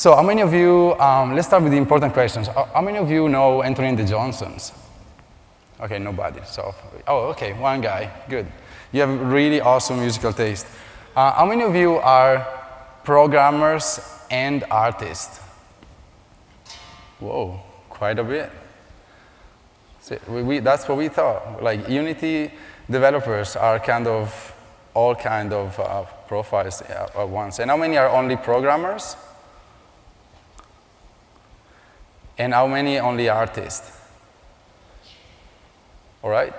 So how many of you, let's start with the important questions. How many of you know Anthony and the Johnsons? Okay, nobody. So, oh, okay, one guy. Good. You have really awesome musical taste. How many of you are programmers and artists? Whoa, quite a bit. So that's what we thought. Like Unity developers are kind of all kind of profiles at once. And how many are only programmers? And how many only artists? All right?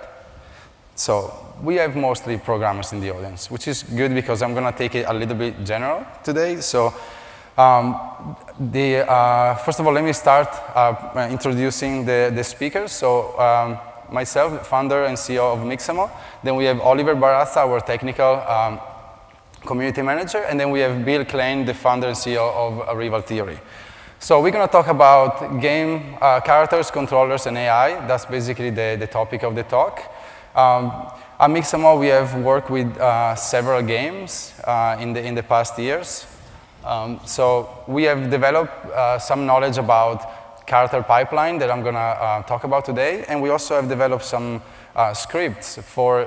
So we have mostly programmers in the audience, which is good because I'm going to take it a little bit general today. So first of all, let me start introducing the speakers. So myself, founder and CEO of Mixamo. Then we have Oliver Barraza, our technical community manager. And then we have Bill Klein, the founder and CEO of Rival Theory. So we're going to talk about game characters, controllers, and AI. That's basically the topic of the talk. At Mixamo, we have worked with several games in the past years. So we have developed some knowledge about character pipeline that I'm going to talk about today. And we also have developed some scripts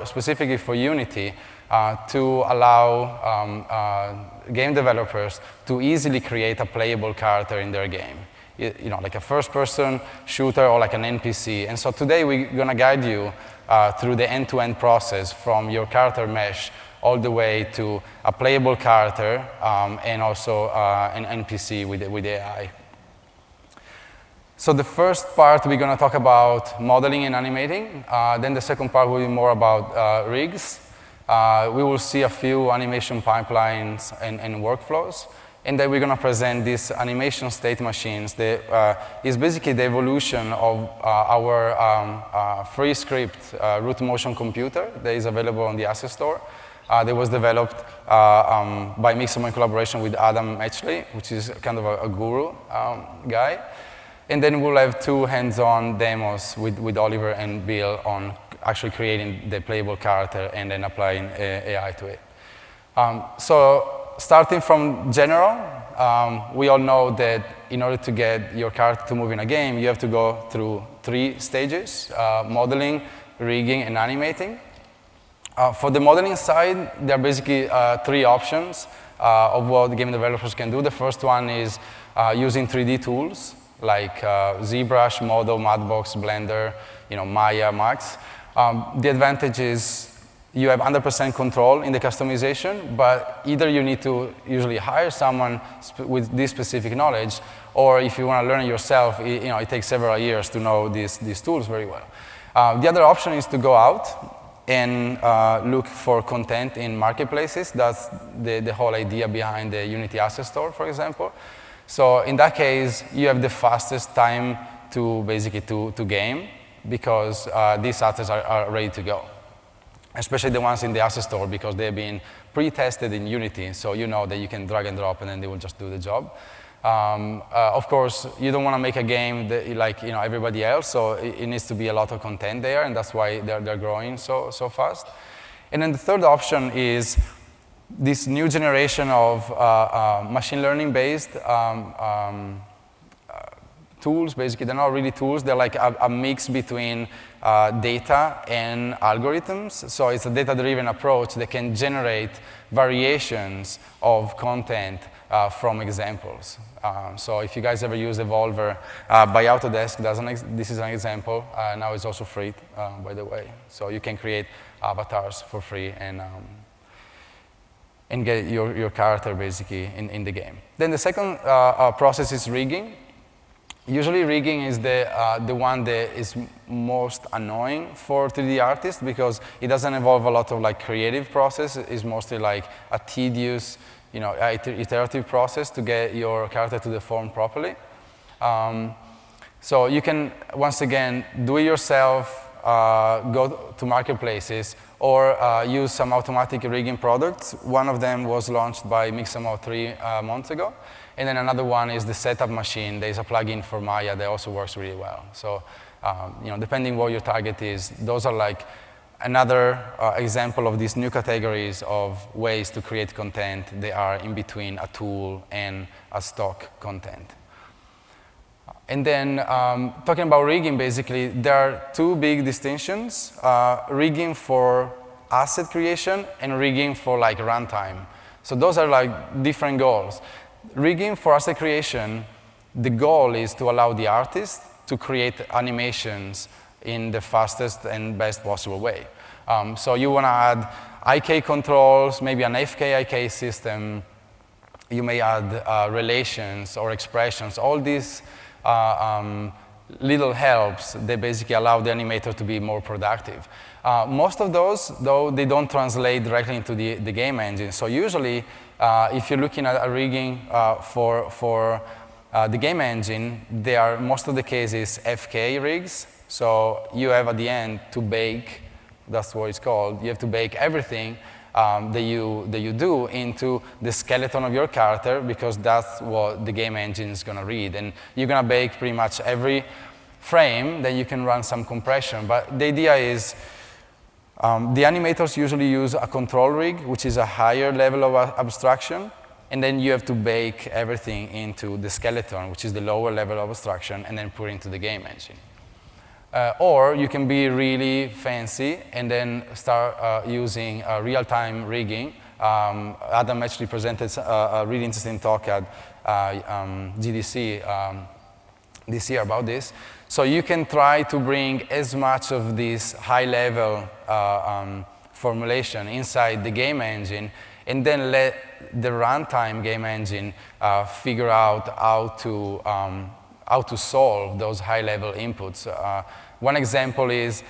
specifically for Unity to allow game developers to easily create a playable character in their game. You know, like a first-person shooter or like an NPC. And so today we're going to guide you through the end-to-end process from your character mesh all the way to a playable character and also an NPC with AI. So the first part, we're going to talk about modeling and animating. Then the second part will be more about rigs. We will see a few animation pipelines and workflows. And then we're going to present these animation state machines. It's basically the evolution of our free script root motion computer that is available on the Asset Store. That was developed by Mixamo in collaboration with Adam Etchley, which is kind of a guru guy. And then we'll have two hands-on demos with Oliver and Bill on actually creating the playable character and then applying AI to it. So starting from general, we all know that in order to get your character to move in a game, you have to go through 3 stages, modeling, rigging, and animating. For the modeling side, there are basically 3 options of what game developers can do. The first one is using 3D tools like ZBrush, Modo, Madbox, Blender, Maya, Max. The advantage is you have 100% control in the customization, but either you need to usually hire someone with this specific knowledge, or if you want to learn it yourself, it takes several years to know these tools very well. The other option is to go out and look for content in marketplaces. That's the whole idea behind the Unity Asset Store, for example. So in that case, you have the fastest time to basically to game, because these assets are ready to go, especially the ones in the Asset Store, because they've been pre-tested in Unity, so you know that you can drag and drop and then they will just do the job. Of course, you don't want to make a game that, like everybody else, so it needs to be a lot of content there, and that's why they're growing so fast. And then the third option is this new generation of machine learning-based tools. Basically, they're not really tools. They're like a mix between data and algorithms. So it's a data-driven approach that can generate variations of content from examples. So if you guys ever use Evolver by Autodesk, this is an example. Now it's also free, by the way. So you can create avatars for free and get your character basically in the game. Then the second process is rigging. Usually rigging is the one that is most annoying for 3D artists, because it doesn't involve a lot of creative process. It's mostly like a tedious, iterative process to get your character to deform properly. So you can, once again, do it yourself, go to marketplaces, or use some automatic rigging products. One of them was launched by Mixamo 3 months ago. And then another one is the setup machine. There's a plugin for Maya that also works really well. So, depending what your target is, those are Another example of these new categories of ways to create content, they are in between a tool and a stock content. And then talking about rigging, basically, there are two big distinctions, rigging for asset creation and rigging for like runtime. So those are like different goals. Rigging for asset creation, the goal is to allow the artist to create animations in the fastest and best possible way. So you want to add IK controls, maybe an FK-IK system. You may add relations or expressions. All these little helps, they basically allow the animator to be more productive. Most of those, though, they don't translate directly into the game engine. So usually, if you're looking at a rigging for the game engine, they are, most of the cases, FK rigs. So you have at the end to bake, that's what it's called, you have to bake everything that you do into the skeleton of your character, because that's what the game engine is going to read. And you're going to bake pretty much every frame, then you can run some compression. But the idea is the animators usually use a control rig, which is a higher level of abstraction. And then you have to bake everything into the skeleton, which is the lower level of abstraction, and then put it into the game engine. Or you can be really fancy and then start using real-time rigging. Adam actually presented a really interesting talk at GDC this year about this. So you can try to bring as much of this high-level formulation inside the game engine, and then let the runtime game engine figure out how to solve those high-level inputs. One example is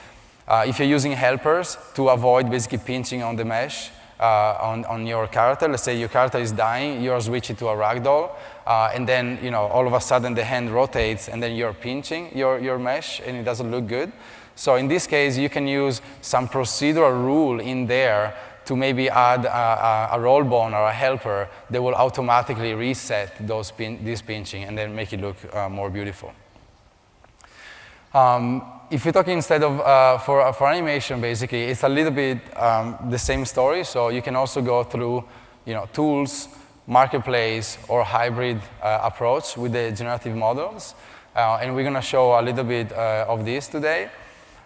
if you're using helpers to avoid basically pinching on the mesh on your character. Let's say your character is dying, you're switching to a ragdoll, and then all of a sudden the hand rotates, and then you're pinching your mesh, and it doesn't look good. So in this case, you can use some procedural rule in there to maybe add a roll bone or a helper that will automatically reset this pinching and then make it look more beautiful. If you're talking instead of for animation, basically, it's a little bit the same story. So you can also go through tools, marketplace, or hybrid approach with the generative models. And we're going to show a little bit of this today.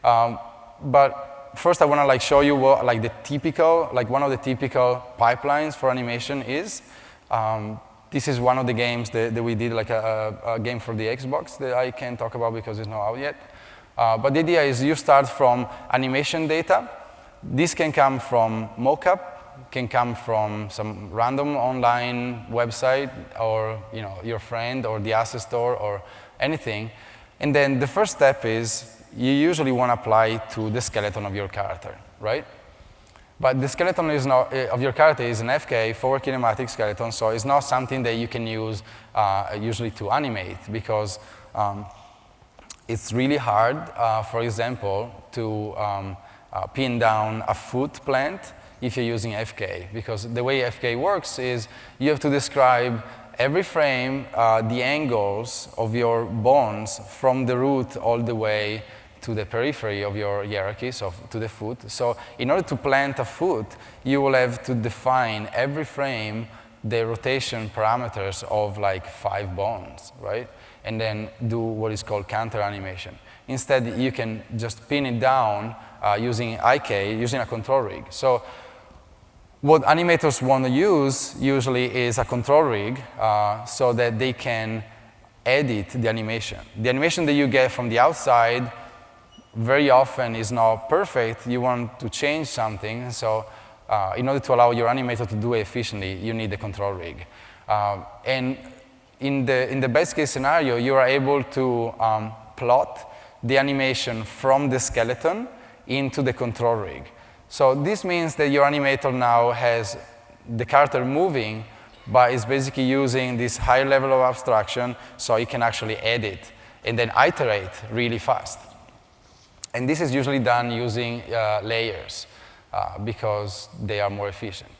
But first, I want to show you what the typical, one of the typical pipelines for animation is. This is one of the games that we did, a game for the Xbox that I can't talk about because it's not out yet. But the idea is you start from animation data. This can come from mockup, can come from some random online website, or your friend, or the asset store, or anything. And then the first step is you usually want to apply to the skeleton of your character, right? But the skeleton is not, of your character is an FK, forward kinematic skeleton, so it's not something that you can use usually to animate, because it's really hard, for example, to pin down a foot plant if you're using FK, because the way FK works is you have to describe every frame the angles of your bones from the root all the way to the periphery of your hierarchy, so to the foot. So in order to plant a foot, you will have to define every frame the rotation parameters of 5 bones, right? And then do what is called counter animation. Instead, you can just pin it down using IK, using a control rig. So what animators want to use usually is a control rig so that they can edit the animation. The animation that you get from the outside very often is not perfect. You want to change something. So in order to allow your animator to do it efficiently, you need the control rig. And in the best case scenario, you are able to plot the animation from the skeleton into the control rig. So this means that your animator now has the character moving, but is basically using this higher level of abstraction, so it can actually edit and then iterate really fast. And this is usually done using layers because they are more efficient.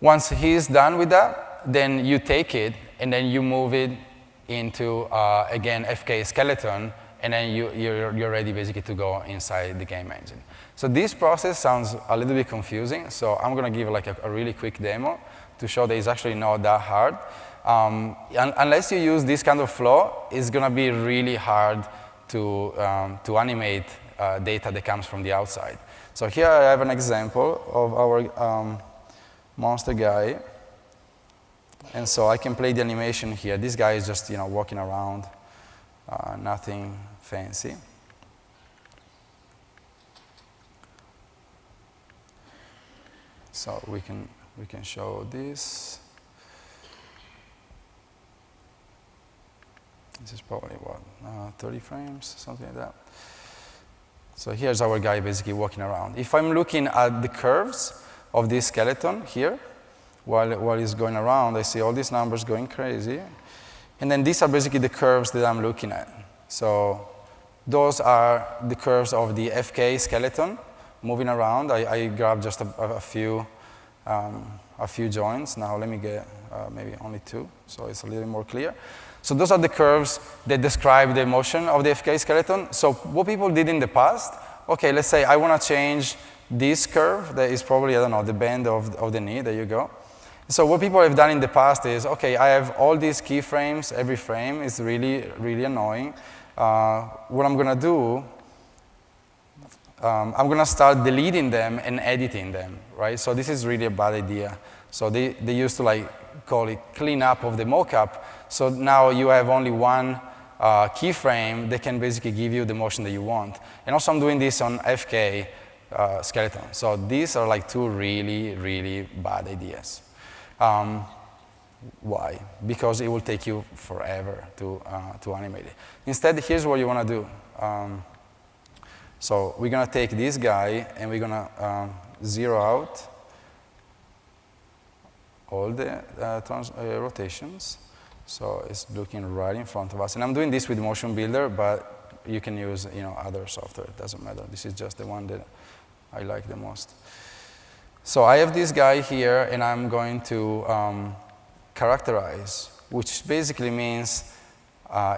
Once he's done with that, then you take it and then you move it into, again, FK skeleton, and then you're ready basically to go inside the game engine. So this process sounds a little bit confusing, so I'm going to give like a really quick demo to show that it's actually not that hard. Unless you use this kind of flow, it's going to be really hard to animate data that comes from the outside. So here I have an example of our monster guy. And so I can play the animation here. This guy is just walking around, nothing fancy. So we can show this. This is probably what, 30 frames, something like that. So here's our guy basically walking around. If I'm looking at the curves of this skeleton here, while he's going around, I see all these numbers going crazy. And then these are basically the curves that I'm looking at. So those are the curves of the FK skeleton moving around. I grabbed just a few joints. Now let me get maybe only 2, so it's a little more clear. So those are the curves that describe the motion of the FK skeleton. So what people did in the past, okay, let's say I want to change this curve that is probably, I don't know, the bend of the knee. There you go. So what people have done in the past is, okay, I have all these keyframes. Every frame is really, really annoying. What I'm going to do, I'm going to start deleting them and editing them, right? So this is really a bad idea. So they used to call it cleanup of the mockup. So now you have only one keyframe that can basically give you the motion that you want. And also I'm doing this on FK skeleton. So these are 2 really, really bad ideas. Why? Because it will take you forever to animate it. Instead, here's what you want to do. So we're going to take this guy, and we're going to zero out all the rotations. So it's looking right in front of us. And I'm doing this with Motion Builder, but you can use other software. It doesn't matter. This is just the one that I like the most. So I have this guy here, and I'm going to characterize, which basically means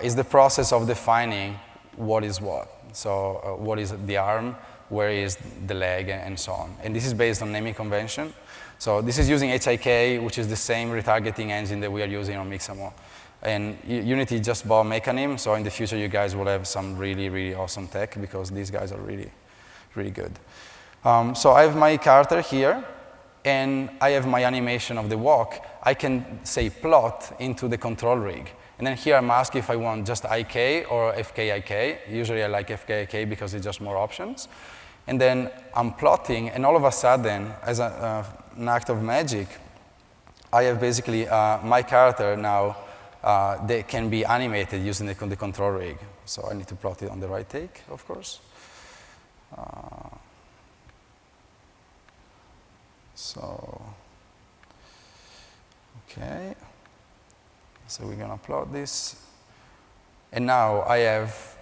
is the process of defining what is what. So what is the arm, where is the leg, and so on. And this is based on naming convention. So this is using HIK, which is the same retargeting engine that we are using on Mixamo. And Unity just bought Mechanim, so in the future you guys will have some really, really awesome tech, because these guys are really, really good. So I have my character here, and I have my animation of the walk. I can say plot into the control rig. And then here I'm asked if I want just IK or FKIK. Usually I like FKIK because it's just more options. And then I'm plotting, and all of a sudden, as an act of magic, I have basically my character now that can be animated using the control rig. So I need to plot it on the right take, of course. Okay. So we're going to plot this. And now I have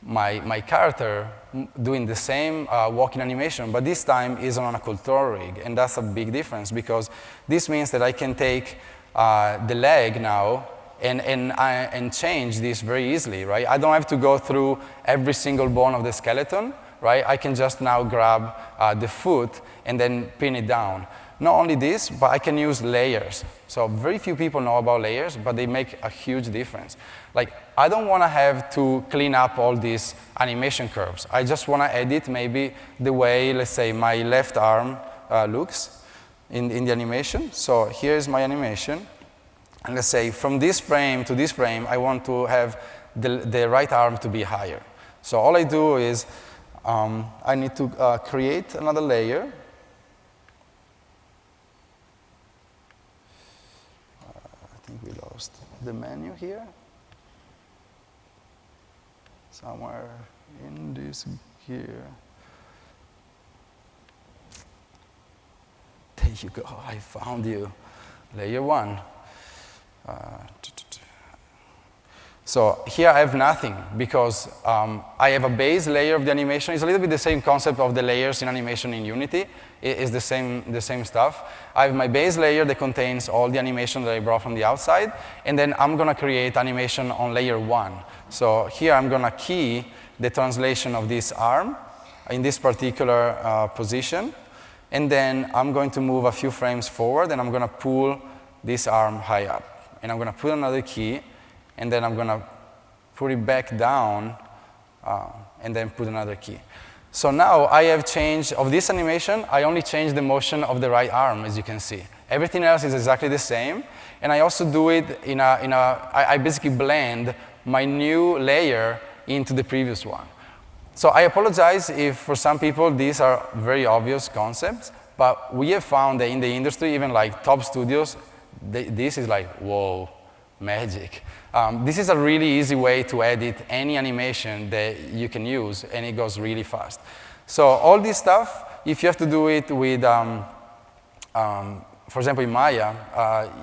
my character doing the same walking animation, but this time is on a control rig. And that's a big difference, because this means that I can take the leg now and change this very easily, right? I don't have to go through every single bone of the skeleton, right? I can just now grab the foot and then pin it down. Not only this, but I can use layers. So very few people know about layers, but they make a huge difference. I don't want to have to clean up all these animation curves. I just want to edit maybe the way, let's say, my left arm looks in the animation. So here's my animation. And let's say from this frame to this frame, I want to have the right arm to be higher. So all I do is I need to create another layer. I think we lost the menu here. Somewhere in this here. There you go, I found you. Layer 1. So here I have nothing because I have a base layer of the animation. It's a little bit the same concept of the layers in animation in Unity. It's the same stuff. I have my base layer that contains all the animation that I brought from the outside, and then I'm going to create animation on layer 1. So here I'm going to key the translation of this arm in this particular position, and then I'm going to move a few frames forward, and I'm going to pull this arm high up. And I'm going to put another key, and then I'm going to put it back down, and then put another key. So now I have changed, of this animation, I only changed the motion of the right arm, as you can see. Everything else is exactly the same, and I also do it I basically blend my new layer into the previous one. So I apologize if for some people these are very obvious concepts, but we have found that in the industry, even like top studios, this is like, whoa, magic. This is a really easy way to edit any animation that you can use, and it goes really fast. So all this stuff, if you have to do it with, for example, in Maya,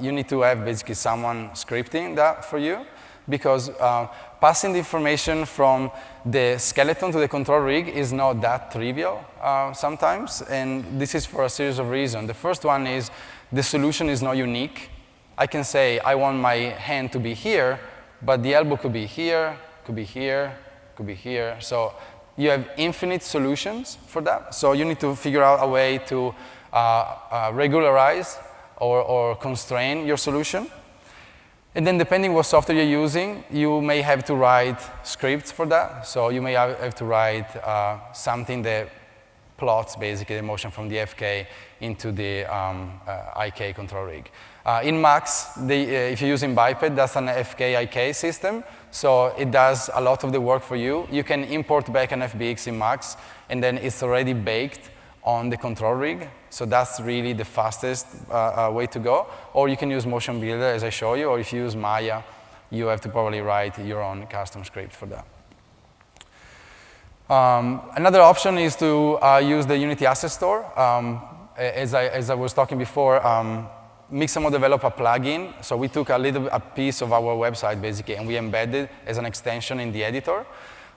you need to have basically someone scripting that for you, because passing the information from the skeleton to the control rig is not that trivial sometimes, and this is for a series of reasons. The first one is the solution is not unique. I can say I want my hand to be here, but the elbow could be here, could be here, could be here. So you have infinite solutions for that. So you need to figure out a way to regularize or constrain your solution. And then depending what software you're using, you may have to write scripts for that. So you may have to write something that plots basically the motion from the FK into the IK control rig. In Max, if you're using Biped, that's an FK-IK system. So it does a lot of the work for you. You can import back an FBX in Max, and then it's already baked on the control rig. So that's really the fastest way to go. Or you can use Motion Builder, as I show you, or if you use Maya, you have to probably write your own custom script for that. Another option is to use the Unity Asset Store. As I was talking before, Mixamo developed a plugin. So we took a piece of our website, basically, and we embedded as an extension in the editor.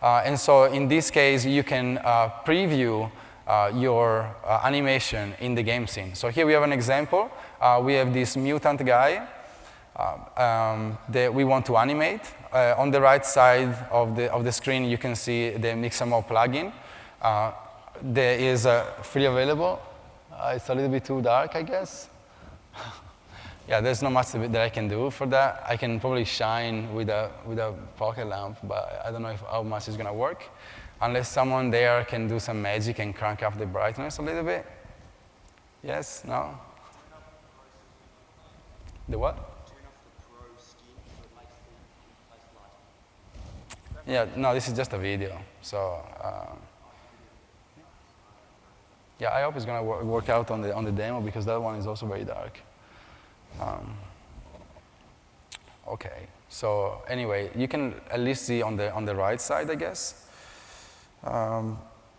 And so in this case, you can preview your animation in the game scene. So here we have an example. We have this mutant guy that we want to animate. On the right side of the screen, you can see the Mixamo plugin. There is freely available. It's a little bit too dark, I guess. Yeah, there's not much that I can do for that. I can probably shine with a pocket lamp, but I don't know how much it's going to work. Unless someone there can do some magic and crank up the brightness a little bit. Yes? No? The what? Yeah, no, this is just a video. So, yeah, I hope it's going to work out on the demo, because that one is also very dark. Okay, so anyway, you can at least see on the right side, I guess.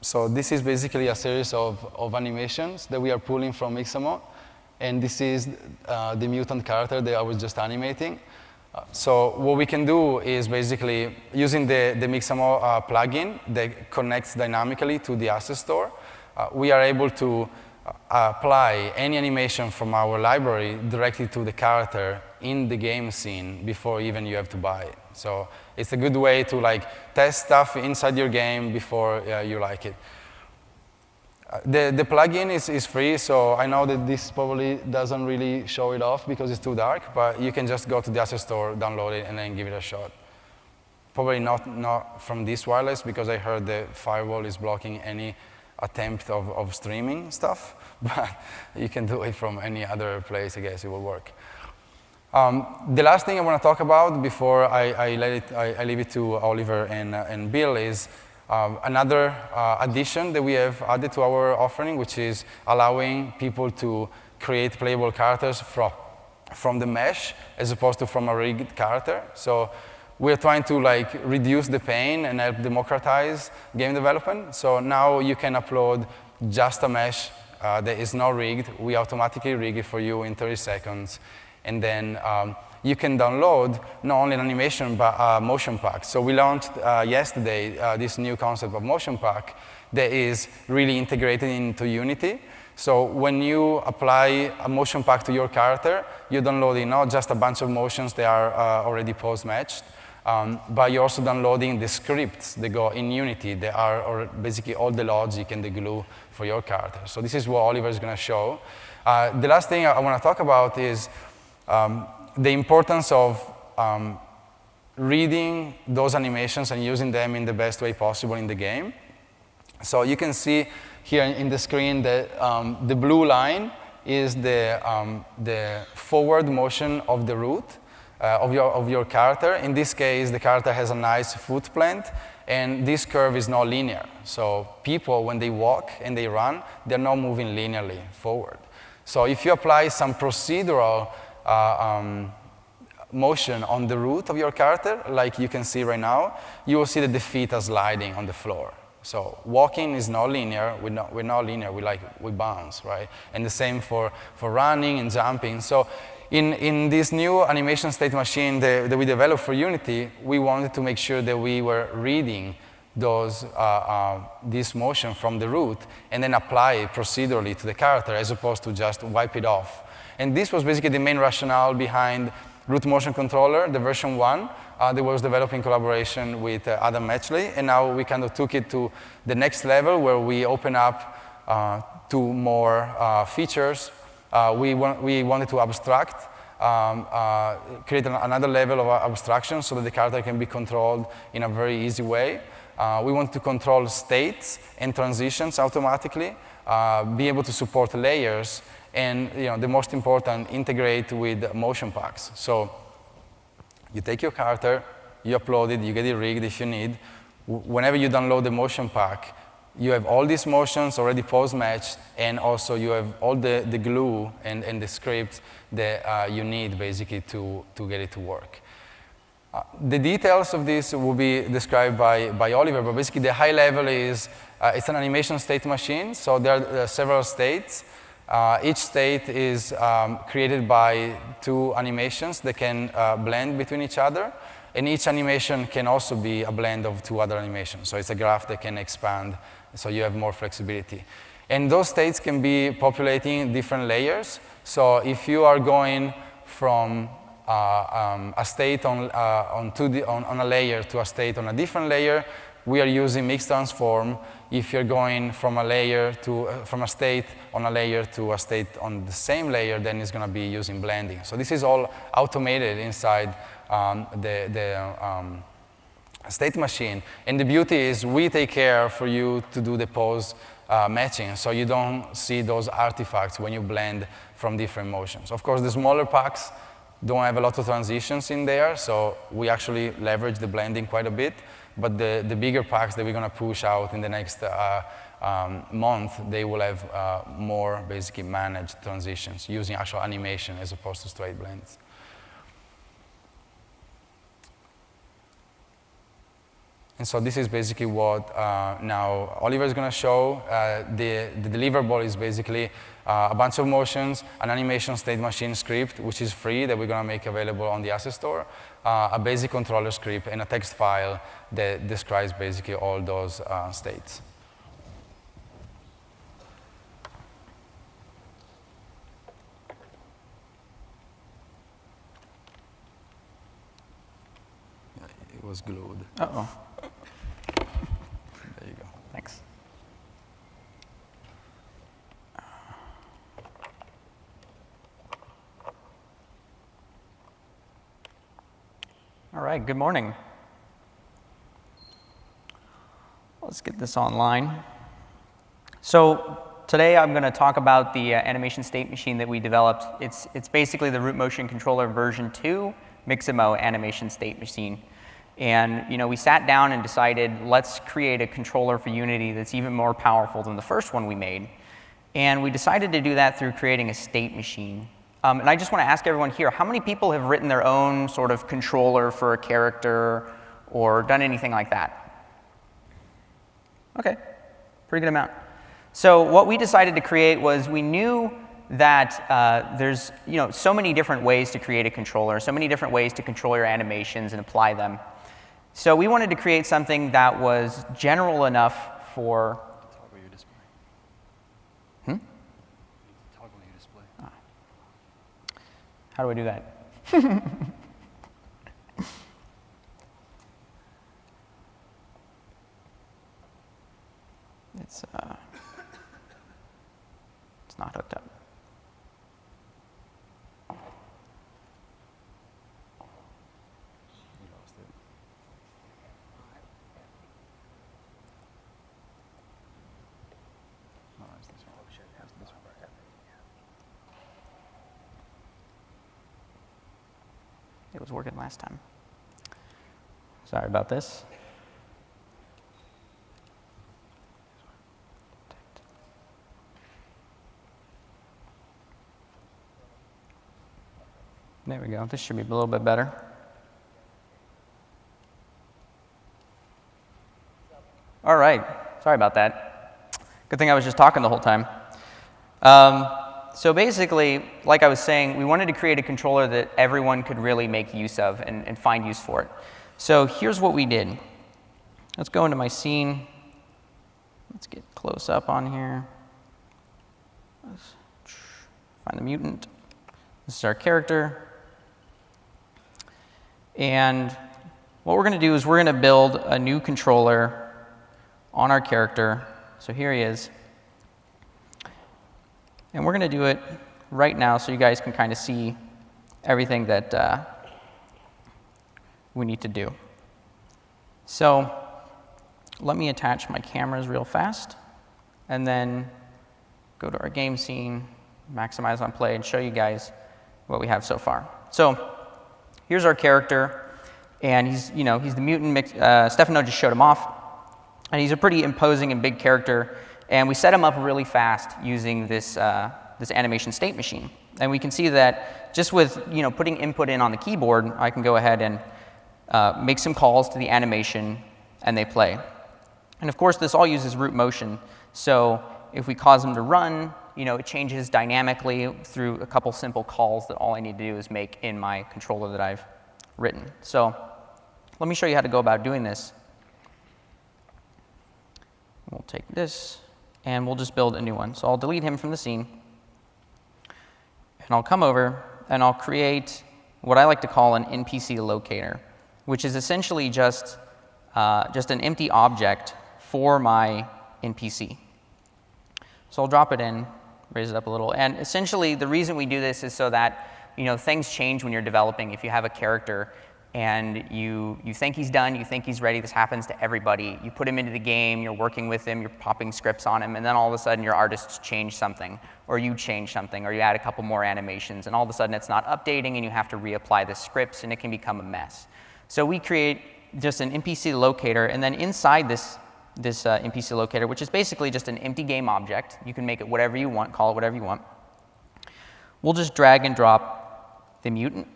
So this is basically a series of animations that we are pulling from Mixamo, and this is the mutant character that I was just animating. So what we can do is basically, using the Mixamo plugin that connects dynamically to the asset store, we are able to apply any animation from our library directly to the character in the game scene before even you have to buy it. So it's a good way to test stuff inside your game before you like it. The plugin is free, so I know that this probably doesn't really show it off because it's too dark, but you can just go to the asset store, download it, and then give it a shot. Probably not from this wireless, because I heard the firewall is blocking any attempt of streaming stuff, but you can do it from any other place. I guess it will work. The last thing I want to talk about before I leave it to Oliver and Bill is another addition that we have added to our offering, which is allowing people to create playable characters from the mesh as opposed to from a rigged character. So we're trying to reduce the pain and help democratize game development. So now you can upload just a mesh that is not rigged. We automatically rig it for you in 30 seconds. And then you can download not only an animation, but a motion pack. So we launched yesterday this new concept of motion pack that is really integrated into Unity. So when you apply a motion pack to your character, you're downloading not just a bunch of motions that are already pose-matched, but you're also downloading the scripts that go in Unity that are basically all the logic and the glue for your character. So this is what Oliver is going to show. The last thing I want to talk about is the importance of reading those animations and using them in the best way possible in the game. So you can see here in the screen that the blue line is the forward motion of the root of your character. In this case, the character has a nice foot plant, and this curve is not linear. So people, when they walk and they run, they're not moving linearly forward. So if you apply some procedural motion on the root of your character, like you can see right now, you will see that the feet are sliding on the floor. So walking is not linear. We're not linear. We bounce, right? And the same for running and jumping. So in this new animation state machine that we developed for Unity, we wanted to make sure that we were reading this motion from the root and then apply it procedurally to the character as opposed to just wipe it off. And this was basically the main rationale behind Root Motion Controller, the version 1, that was developed in collaboration with Adam Matchley. And now we kind of took it to the next level where we open up to more features. We wanted to abstract, create another level of abstraction so that the character can be controlled in a very easy way. We want to control states and transitions automatically, be able to support layers, and the most important, integrate with motion packs. So you take your character, you upload it, you get it rigged if you need. Whenever you download the motion pack, you have all these motions already pose-matched, and also you have all the glue and the scripts that you need basically to get it to work. The details of this will be described by Oliver, but basically the high level is it's an animation state machine, so there are several states. Each state is created by 2 animations that can blend between each other, and each animation can also be a blend of 2 other animations. So it's a graph that can expand, so you have more flexibility. And those states can be populating different layers. So if you are going from a state on a layer to a state on a different layer, we are using mix transform. If you're going from a state on a layer to a state on the same layer, then it's going to be using blending. So this is all automated inside the state machine. And the beauty is we take care for you to do the pose matching, so you don't see those artifacts when you blend from different motions. Of course, the smaller packs don't have a lot of transitions in there, so we actually leverage the blending quite a bit. But the bigger packs that we're going to push out in the next month, they will have more basically managed transitions using actual animation as opposed to straight blends. And so this is basically what now Oliver is going to show. The deliverable is basically a bunch of motions, an animation state machine script, which is free, that we're going to make available on the asset store, a basic controller script, and a text file that describes basically all those states. It was glued. Uh-oh. There you go. Thanks. All right, good morning. Let's get this online. So today I'm going to talk about the animation state machine that we developed. It's basically the Root Motion Controller version 2 Mixamo animation state machine. And we sat down and decided, let's create a controller for Unity that's even more powerful than the first one we made. And we decided to do that through creating a state machine. And I just want to ask everyone here, how many people have written their own sort of controller for a character or done anything like that? OK, pretty good amount. So what we decided to create was we knew that there's so many different ways to create a controller, so many different ways to control your animations and apply them. So we wanted to create something that was general enough for. Toggle your display. Toggle your display. How do I do that? It's not hooked up. We lost it. No, it's this one. It's this one. It was working last time. Sorry about this. There we go. This should be a little bit better. All right. Sorry about that. Good thing I was just talking the whole time. So basically, like I was saying, we wanted to create a controller that everyone could really make use of and find use for it. So here's what we did. Let's go into my scene. Let's get close up on here. Let's find the mutant. This is our character. And what we're going to do is we're going to build a new controller on our character. So here he is. And we're going to do it right now so you guys can kind of see everything that we need to do. So let me attach my cameras real fast and then go to our game scene, maximize on play, and show you guys what we have so far. So here's our character, and he's the mutant. Stefano just showed him off, and he's a pretty imposing and big character. And we set him up really fast using this animation state machine. And we can see that just with putting input in on the keyboard, I can go ahead and make some calls to the animation, and they play. And of course, this all uses root motion. So if we cause them to run, it changes dynamically through a couple simple calls that all I need to do is make in my controller that I've written. So let me show you how to go about doing this. We'll take this, and we'll just build a new one. So I'll delete him from the scene, and I'll come over, and I'll create what I like to call an NPC locator, which is essentially just an empty object for my NPC. So I'll drop it in, raise it up a little, and essentially the reason we do this is so that things change when you're developing. If you have a character and you think he's done, you think he's ready, this happens to everybody. You put him into the game, you're working with him, you're popping scripts on him, and then all of a sudden your artists change something, or you change something, or you add a couple more animations, and all of a sudden it's not updating and you have to reapply the scripts and it can become a mess. So we create just an NPC locator, and then inside this NPC locator, which is basically just an empty game object, you can make it whatever you want, call it whatever you want, we'll just drag and drop the mutant.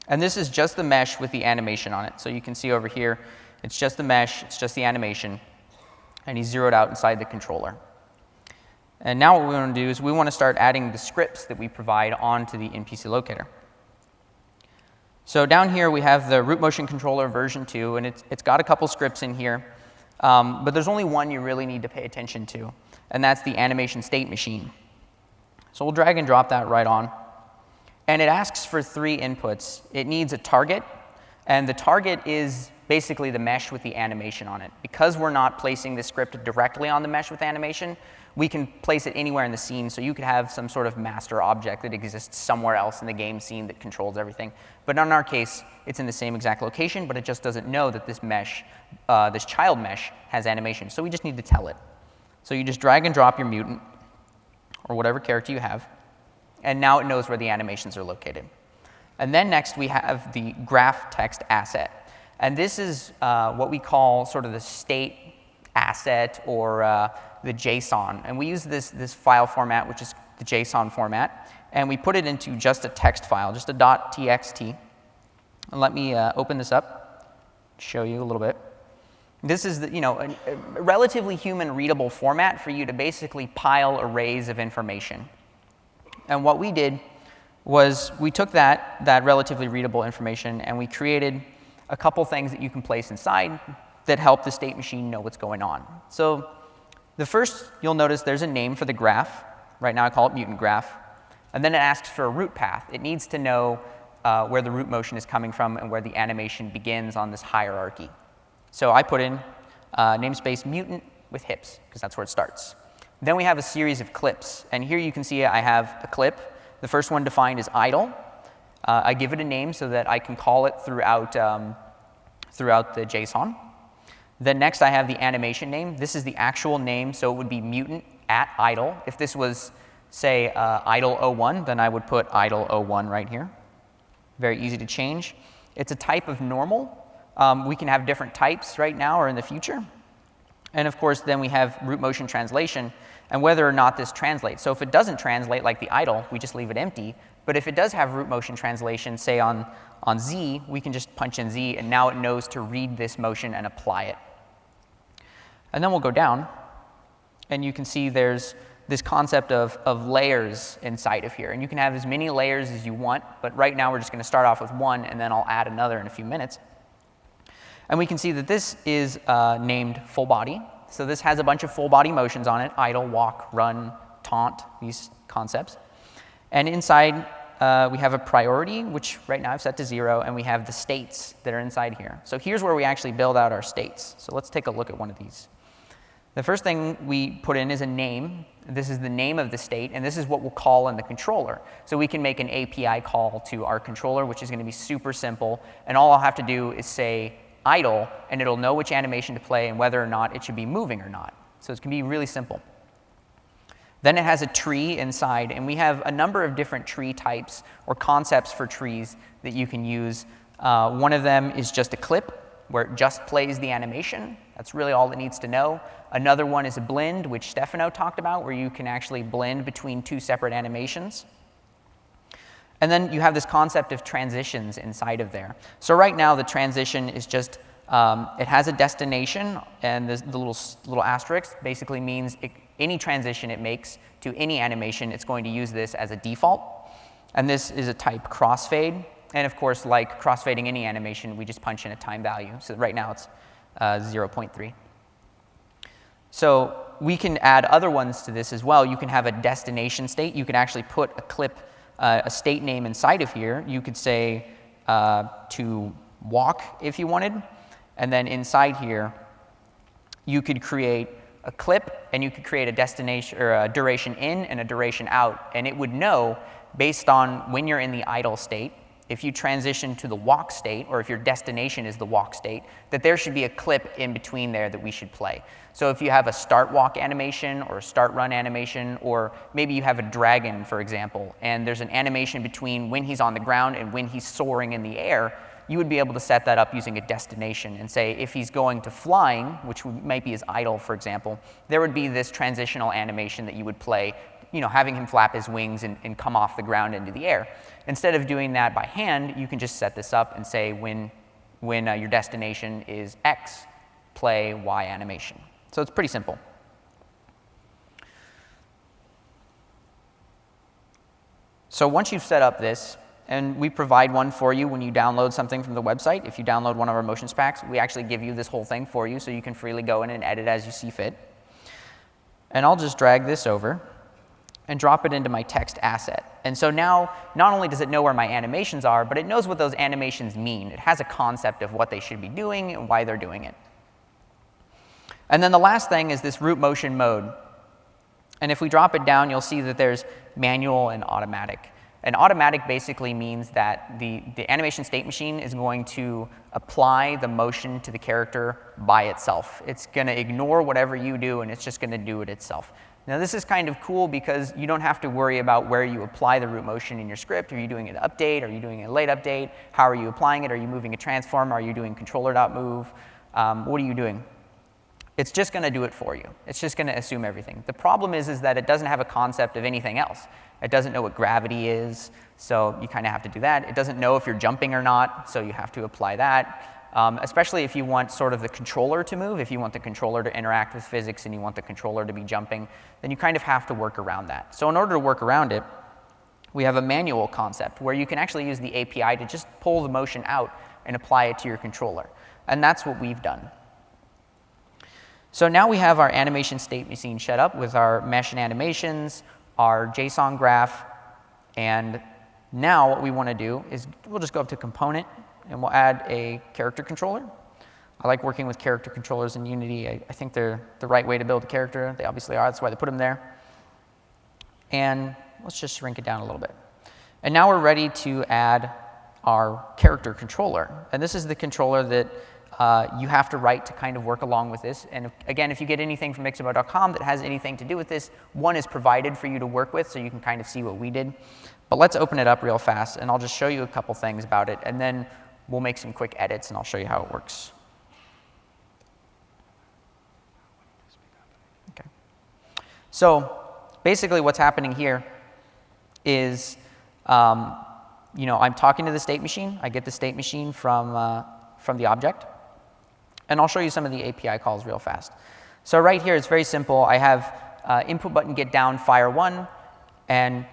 And this is just the mesh with the animation on it. So you can see over here, it's just the mesh, it's just the animation, and he's zeroed out inside the controller. And now what we want to do is we want to start adding the scripts that we provide onto the NPC locator. So down here we have the root motion controller version 2, and it's got a couple scripts in here, but there's only one you really need to pay attention to, and that's the animation state machine. So we'll drag and drop that right on. And it asks for 3 inputs. It needs a target, and the target is basically the mesh with the animation on it. Because we're not placing the script directly on the mesh with animation, we can place it anywhere in the scene. So you could have some sort of master object that exists somewhere else in the game scene that controls everything. But in our case, it's in the same exact location, but it just doesn't know that this mesh, this child mesh, has animation. So we just need to tell it. So you just drag and drop your mutant, or whatever character you have, and now it knows where the animations are located. And then next we have the graph text asset. And this is what we call sort of the state asset, or the JSON. And we use this file format, which is the JSON format, and we put it into just a text file, just a .txt. And let me open this up, show you a little bit. This is a relatively human readable format for you to basically pile arrays of information. And what we did was we took that relatively readable information and we created a couple things that you can place inside that help the state machine know what's going on. So the first, you'll notice there's a name for the graph. Right now I call it mutant graph. And then it asks for a root path. It needs to know where the root motion is coming from and where the animation begins on this hierarchy. So I put in namespace mutant with hips, because that's where it starts. Then we have a series of clips. And here you can see I have a clip. The first one defined is idle. I give it a name so that I can call it throughout the JSON. Then next I have the animation name. This is the actual name, so it would be mutant at idle. If this was, say, idle 01, then I would put idle 01 right here. Very easy to change. It's a type of normal. We can have different types right now or in the future. And of course, then we have root motion translation and whether or not this translates. So if it doesn't translate like the idle, we just leave it empty. But if it does have root motion translation, say on Z, we can just punch in Z, and now it knows to read this motion and apply it. And then we'll go down, and you can see there's this concept of layers inside of here. And you can have as many layers as you want, but right now we're just going to start off with one, and then I'll add another in a few minutes. And we can see that this is named full body. So this has a bunch of full body motions on it: idle, walk, run, taunt, these concepts. And inside, we have a priority, which right now I've set to 0, and we have the states that are inside here. So here's where we actually build out our states. So let's take a look at one of these. The first thing we put in is a name. This is the name of the state, and this is what we'll call in the controller. So we can make an API call to our controller, which is going to be super simple, and all I'll have to do is say idle, and it'll know which animation to play and whether or not it should be moving or not. So it's going to be really simple. Then it has a tree inside, and we have a number of different tree types or concepts for trees that you can use. One of them is just a clip, where it just plays the animation. That's really all it needs to know. Another one is a blend, which Stefano talked about, where you can actually blend between two separate animations. And then you have this concept of transitions inside of there. So right now, the transition is just, it has a destination, and the little asterisk basically means any transition it makes to any animation, it's going to use this as a default. And this is a type crossfade. And of course, like crossfading any animation, we just punch in a time value. So right now it's 0.3. So we can add other ones to this as well. You can have a destination state. You can actually put a clip, a state name inside of here. You could say to walk if you wanted. And then inside here, you could create a clip, and you could create a destination or a duration in and a duration out. And it would know, based on when you're in the idle state, if you transition to the walk state, or if your destination is the walk state, that there should be a clip in between there that we should play. So if you have a start walk animation or a start run animation, or maybe you have a dragon, for example, and there's an animation between when he's on the ground and when he's soaring in the air, you would be able to set that up using a destination and say if he's going to flying, which might be his idle, for example, there would be this transitional animation that you would play, having him flap his wings and come off the ground into the air. Instead of doing that by hand, you can just set this up and say when your destination is X, play Y animation. So it's pretty simple. So once you've set up this, and we provide one for you when you download something from the website. If you download one of our motions packs, we actually give you this whole thing for you so you can freely go in and edit as you see fit. And I'll just drag this over and drop it into my text asset. And so now, not only does it know where my animations are, but it knows what those animations mean. It has a concept of what they should be doing and why they're doing it. And then the last thing is this root motion mode. And if we drop it down, you'll see that there's manual and automatic. And automatic basically means that the animation state machine is going to apply the motion to the character by itself. It's going to ignore whatever you do, and it's just going to do it itself. Now, this is kind of cool because you don't have to worry about where you apply the root motion in your script. Are you doing an update? Are you doing a late update? How are you applying it? Are you moving a transform? Are you doing controller.move? What are you doing? It's just going to do it for you. It's just going to assume everything. The problem is that it doesn't have a concept of anything else. It doesn't know what gravity is, so you kind of have to do that. It doesn't know if you're jumping or not, so you have to apply that. Especially if you want sort of the controller to move, if you want the controller to interact with physics and you want the controller to be jumping, then you kind of have to work around that. So in order to work around it, We have a manual concept where you can actually use the API to just pull the motion out and apply it to your controller. And that's what we've done. So now we have our animation state machine set up with our mesh and animations, our JSON graph, and now what we want to do is we'll just go up to component and we'll add a character controller. I like working with character controllers in Unity. I think they're the right way to build a character. They obviously are, that's why they put them there. And let's just shrink it down a little bit. And now we're ready to add our character controller. And this is the controller that you have to write to kind of work along with this. And again, if you get anything from Mixamo.com that has anything to do with this, one is provided for you to work with so you can kind of see what we did. But let's open it up real fast, and I'll just show you a couple things about it, and then we'll make some quick edits, and I'll show you how it works. Okay. So basically what's happening here is, I'm talking to the state machine. I get the state machine from the object. And I'll show you some of the API calls real fast. So right here, it's very simple. I have input button get down fire 1 and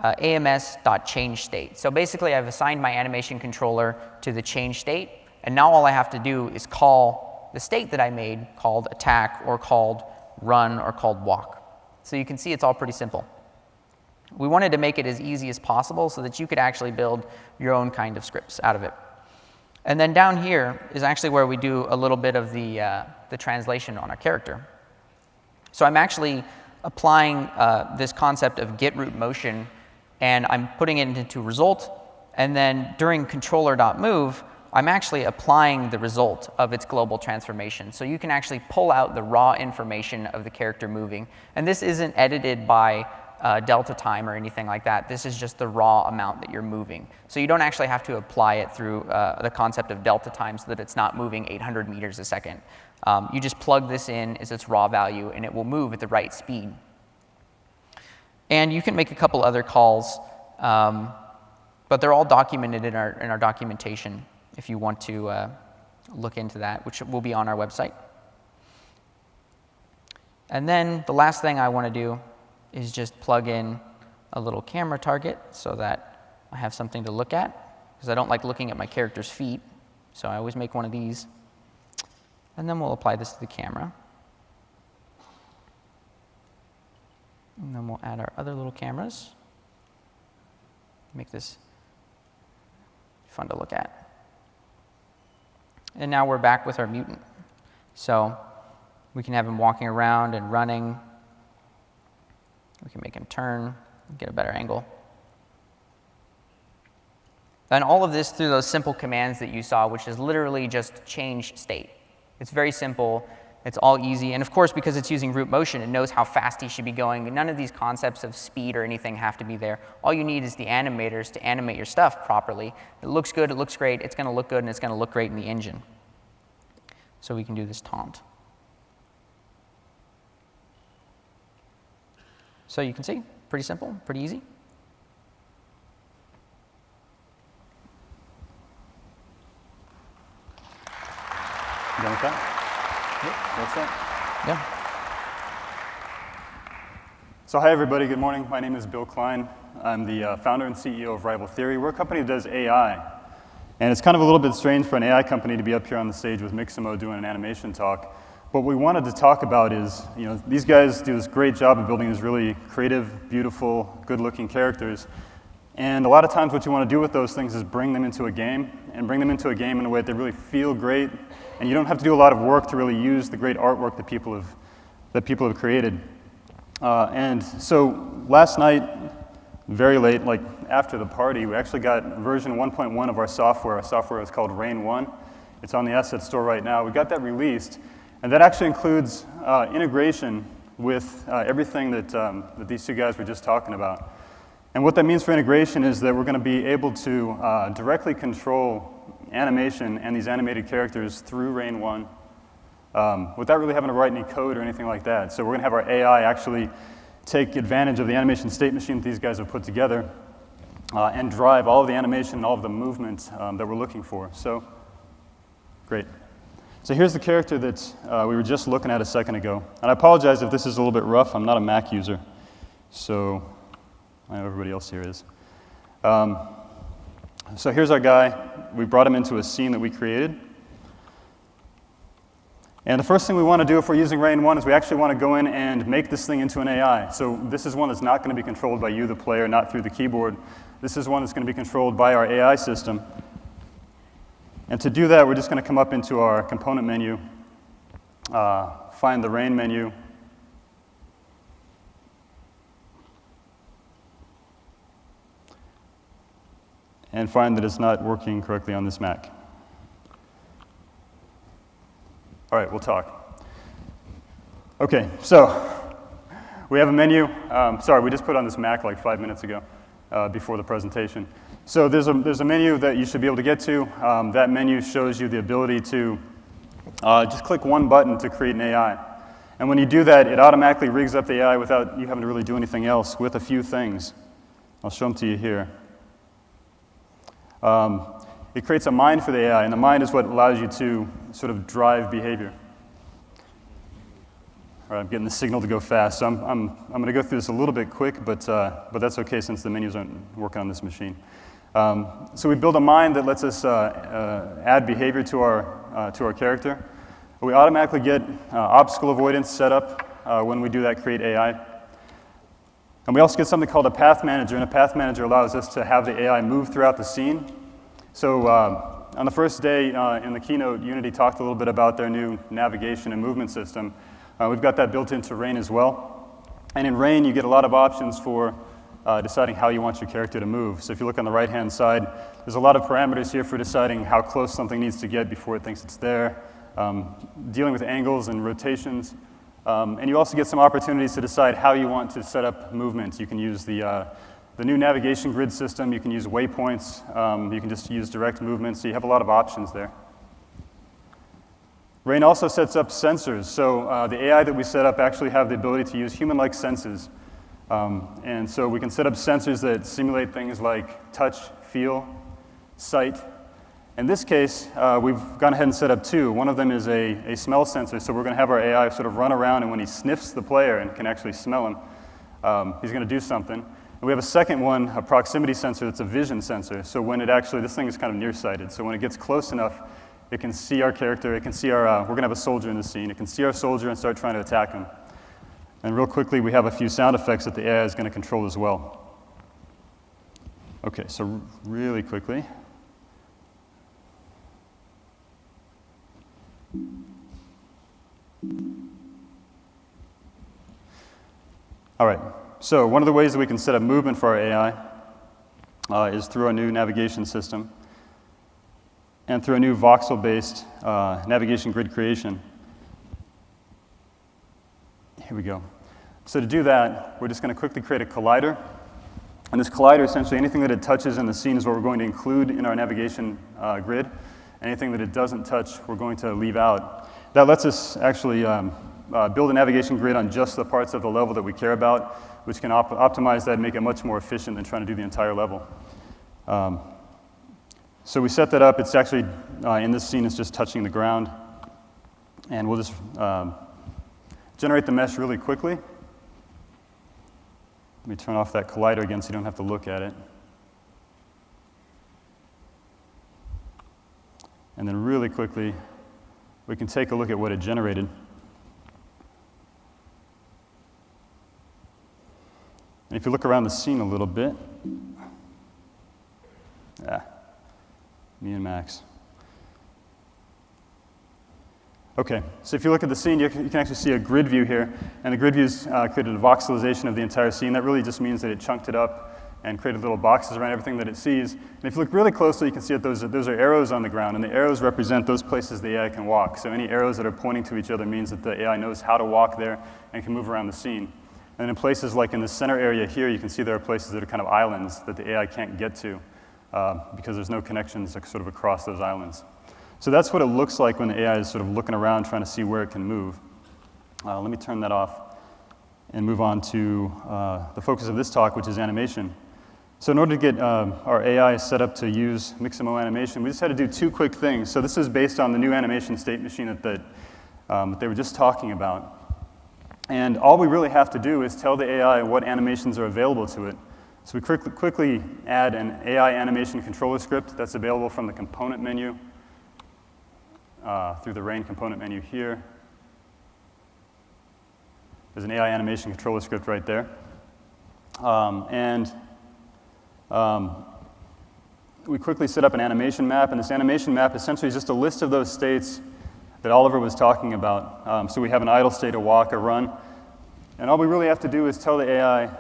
AMS.change_state. So basically, I've assigned my animation controller to the change state. And now all I have to do is call the state that I made called attack or called run or called walk. So you can see it's all pretty simple. We wanted to make it as easy as possible so that you could actually build your own kind of scripts out of it. And then down here is actually where we do a little bit of the translation on our character. So I'm actually applying this concept of get root motion, and I'm putting it into result. And then during controller.move, I'm actually applying the result of its global transformation. So you can actually pull out the raw information of the character moving. And this isn't edited by delta time or anything like that. This is just the raw amount that you're moving. So you don't actually have to apply it through the concept of delta time so that it's not moving 800 meters a second. You just plug this in as its raw value, and it will move at the right speed. And you can make a couple other calls, but they're all documented in our documentation if you want to look into that, which will be on our website. And then the last thing I want to do is just plug in a little camera target so that I have something to look at, because I don't like looking at my character's feet, so I always make one of these. And then we'll apply this to the camera. And then we'll add our other little cameras. Make this fun to look at. And now we're back with our mutant. So we can have him walking around and running. We can make him turn, get a better angle. And all of this through those simple commands that you saw, which is literally just change state. It's very simple. It's all easy. And of course, because it's using root motion, it knows how fast he should be going. None of these concepts of speed or anything have to be there. All you need is the animators to animate your stuff properly. It looks good, it looks great, it's going to look good, and it's going to look great in the engine. So we can do this taunt. So you can see, pretty simple, pretty easy. Done with that? Yep, that's that. Yeah. So hi everybody, good morning. My name is Bill Klein. I'm the founder and CEO of Rival Theory. We're a company that does AI. And it's kind of a little bit strange for an AI company to be up here on the stage with Mixamo doing an animation talk. What we wanted to talk about is, these guys do this great job of building these really creative, beautiful, good-looking characters. And a lot of times what you want to do with those things is bring them into a game, and bring them into a game in a way that they really feel great. And you don't have to do a lot of work to really use the great artwork that people have created. And so last night, very late, like after the party, we actually got version 1.1 of our software. Our software is called Rain 1. It's on the asset store right now. We got that released. And that actually includes integration with everything that these two guys were just talking about. And what that means for integration is that we're going to be able to directly control animation and these animated characters through Rain 1 without really having to write any code or anything like that. So we're going to have our AI actually take advantage of the animation state machine that these guys have put together and drive all of the animation and all of the movement that we're looking for. So, great. So here's the character that we were just looking at a second ago. And I apologize if this is a little bit rough. I'm not a Mac user. So I know everybody else here is. So here's our guy. We brought him into a scene that we created. And the first thing we want to do if we're using Rain 1 is we actually want to go in and make this thing into an AI. So this is one that's not going to be controlled by you, the player, not through the keyboard. This is one that's going to be controlled by our AI system. And to do that, we're just going to come up into our component menu, find the Rain menu, and find that it's not working correctly on this Mac. All right, we'll talk. Okay, so we have a menu. Sorry, we just put on this Mac like 5 minutes ago before the presentation. So there's a menu that you should be able to get to. That menu shows you the ability to just click one button to create an AI. And when you do that, it automatically rigs up the AI without you having to really do anything else with a few things. I'll show them to you here. It creates a mind for the AI, and the mind is what allows you to sort of drive behavior. All right, I'm getting the signal to go fast, so I'm going to go through this a little bit quick, but that's okay since the menus aren't working on this machine. So we build a mind that lets us add behavior to our character. We automatically get obstacle avoidance set up when we do that create AI. And we also get something called a path manager, and a path manager allows us to have the AI move throughout the scene. So on the first day in the keynote, Unity talked a little bit about their new navigation and movement system. We've got that built into Rain as well. And in Rain, you get a lot of options for deciding how you want your character to move. So if you look on the right-hand side, there's a lot of parameters here for deciding how close something needs to get before it thinks it's there, dealing with angles and rotations. And you also get some opportunities to decide how you want to set up movement. You can use the new navigation grid system. You can use waypoints. You can just use direct movement. So you have a lot of options there. Rain also sets up sensors. So the AI that we set up actually have the ability to use human-like senses. And so we can set up sensors that simulate things like touch, feel, sight. In this case, we've gone ahead and set up two. One of them is a smell sensor. So we're going to have our AI sort of run around, and when he sniffs the player and can actually smell him, he's going to do something. And we have a second one, a proximity sensor that's a vision sensor. So when it actually, this thing is kind of nearsighted. So when it gets close enough, it can see our character. It can see our, we're going to have a soldier in the scene. It can see our soldier and start trying to attack him. And real quickly, we have a few sound effects that the AI is going to control as well. Okay, so really quickly. All right, so one of the ways that we can set up movement for our AI is through our new navigation system and through a new voxel-based navigation grid creation. Here we go. So to do that, we're just going to quickly create a collider. And this collider, essentially, anything that it touches in the scene is what we're going to include in our navigation grid. Anything that it doesn't touch, we're going to leave out. That lets us actually build a navigation grid on just the parts of the level that we care about, which can optimize that and make it much more efficient than trying to do the entire level. So we set that up. It's actually, in this scene, it's just touching the ground. And we'll just generate the mesh really quickly. Let me turn off that collider again so you don't have to look at it. And then really quickly, we can take a look at what it generated. And if you look around the scene a little bit, me and Max. Okay, so if you look at the scene, you can actually see a grid view here. And the grid view's created a voxelization of the entire scene. That really just means that it chunked it up and created little boxes around everything that it sees. And if you look really closely, you can see that those are arrows on the ground. And the arrows represent those places the AI can walk. So any arrows that are pointing to each other means that the AI knows how to walk there and can move around the scene. And in places like in the center area here, you can see there are places that are kind of islands that the AI can't get to because there's no connections sort of across those islands. So that's what it looks like when the AI is sort of looking around trying to see where it can move. Let me turn that off and move on to the focus of this talk, which is animation. So in order to get our AI set up to use Mixamo animation, we just had to do two quick things. So this is based on the new animation state machine that they were just talking about. And all we really have to do is tell the AI what animations are available to it So we quickly add an AI animation controller script that's available from the component menu through the Rain component menu here. There's an AI animation controller script right there. We quickly set up an animation map, and this animation map essentially is just a list of those states that Oliver was talking about. So we have an idle state, a walk, a run, and all we really have to do is tell the AI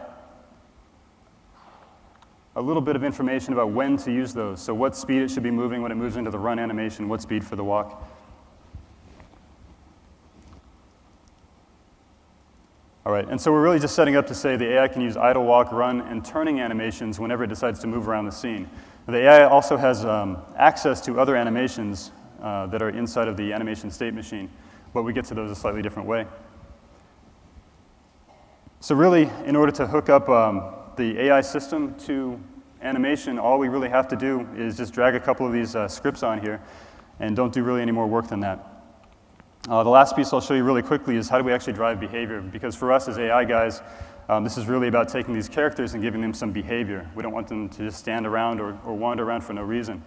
a little bit of information about when to use those. So what speed it should be moving when it moves into the run animation, what speed for the walk. All right, and so we're really just setting up to say the AI can use idle, walk, run, and turning animations whenever it decides to move around the scene. The AI also has access to other animations that are inside of the animation state machine, but we get to those a slightly different way. So really, in order to hook up the AI system to animation, all we really have to do is just drag a couple of these scripts on here and don't do really any more work than that. The last piece I'll show you really quickly is how do we actually drive behavior, because for us as AI guys, this is really about taking these characters and giving them some behavior. We don't want them to just stand around or wander around for no reason.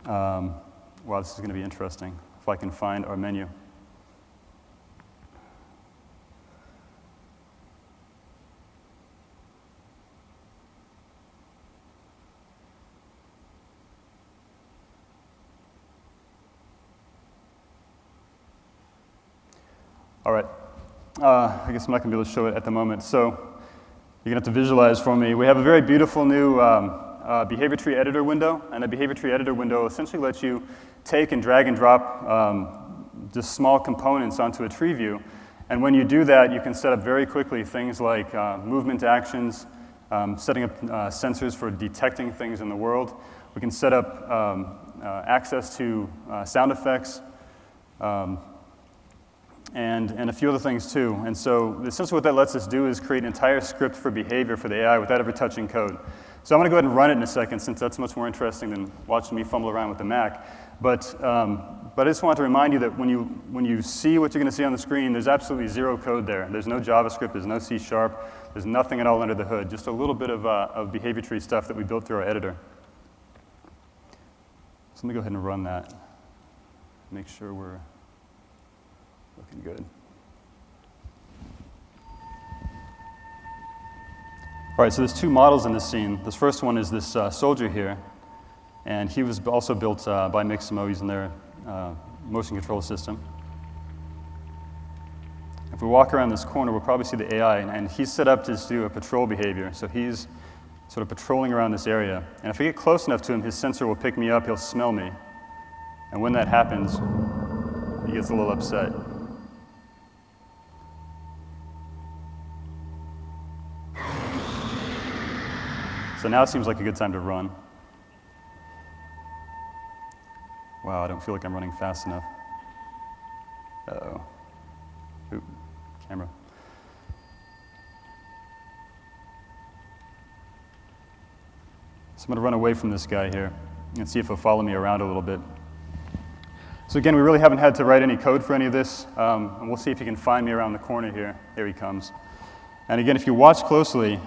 Wow, this is going to be interesting if I can find our menu. All right. I guess I'm not going to be able to show it at the moment. So you're going to have to visualize for me. We have a very beautiful new behavior tree editor window. And a behavior tree editor window essentially lets you take and drag and drop just small components onto a tree view. And when you do that, you can set up very quickly things like movement actions, setting up sensors for detecting things in the world. We can set up access to sound effects. And a few other things too. And so essentially what that lets us do is create an entire script for behavior for the AI without ever touching code. So I'm going to go ahead and run it in a second, since that's much more interesting than watching me fumble around with the Mac. But I just wanted to remind you that when you see what you're going to see on the screen, there's absolutely zero code there. There's no JavaScript, there's no C#, there's nothing at all under the hood, just a little bit of behavior tree stuff that we built through our editor. So let me go ahead and run that. Make sure we're looking good. All right, so there's two models in this scene. This first one is this soldier here, and he was also built by Mixamo using their motion control system. If we walk around this corner, we'll probably see the AI, and he's set up to do a patrol behavior. So he's sort of patrolling around this area. And if I get close enough to him, his sensor will pick me up, he'll smell me. And when that happens, he gets a little upset. So now it seems like a good time to run. Wow, I don't feel like I'm running fast enough. Uh-oh. Ooh, camera. So I'm going to run away from this guy here and see if he'll follow me around a little bit. So again, we really haven't had to write any code for any of this, and we'll see if he can find me around the corner here. Here he comes. And again, if you watch closely,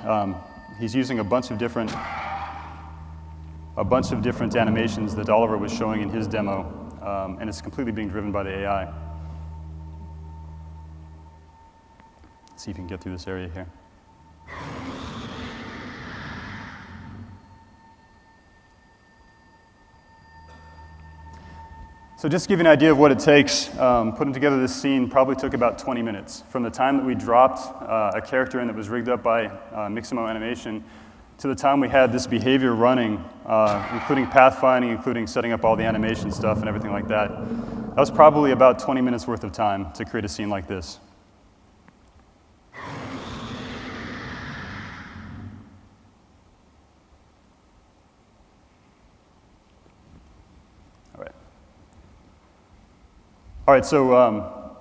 he's using a bunch of different animations that Oliver was showing in his demo, and it's completely being driven by the AI. Let's see if you can get through this area here. So just to give you an idea of what it takes, putting together this scene probably took about 20 minutes. From the time that we dropped a character in that was rigged up by Mixamo Animation to the time we had this behavior running, including pathfinding, including setting up all the animation stuff and everything like that. That was probably about 20 minutes worth of time to create a scene like this. All right, so